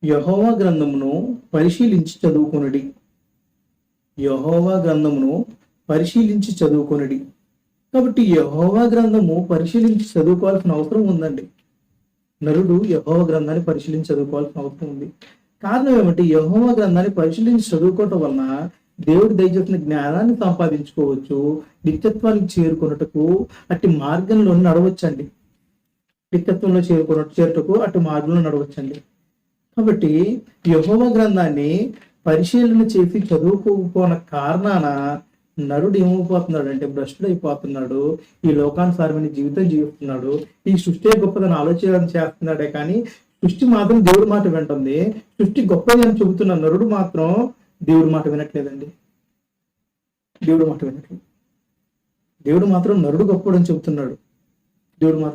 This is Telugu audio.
యెహోవా గ్రంథమును పరిశీలించి చదువుకొనుడి. యెహోవా గ్రంథమును పరిశీలించి చదువుకొనుడి. కాబట్టి యెహోవా గ్రంథము పరిశీలించి చదువుకోవాల్సిన అవసరం ఉందండి. నరుడు యెహోవా గ్రంథాన్ని పరిశీలించి చదువుకోవాల్సిన అవసరం ఉంది. కారణం ఏమంటే యెహోవా గ్రంథాన్ని పరిశీలించి చదువుకోవటం వలన దేవుడి దయచేసిన జ్ఞానాన్ని సంపాదించుకోవచ్చు. నిత్యత్వానికి చేరుకున్నటకు అట్టి మార్గంలో నడవచ్చండి. నిత్యత్వంలో చేరుటకు అటు మార్గంలో నడవచ్చండి. కాబట్టి యెహోవా గ్రంథాన్ని పరిశీలన చేసి చదువుకోకపోన కారణాన నరుడు ఏమైపోతున్నాడు అంటే భ్రష్టుడు అయిపోతున్నాడు. ఈ లోకానుసారమైన జీవితం జీవిస్తున్నాడు. ఈ సృష్టి గొప్పదని ఆలోచన చేస్తున్నాడే కానీ సృష్టి మాత్రం దేవుడి మాట వింటుంది. సృష్టి గొప్పది అని చెబుతున్న నరుడు మాత్రం దేవుడి మాట వినట్లేదండి. దేవుడు మాత్రం నరుడు గొప్పడని చెబుతున్నాడు. దేవుడు మాత్రం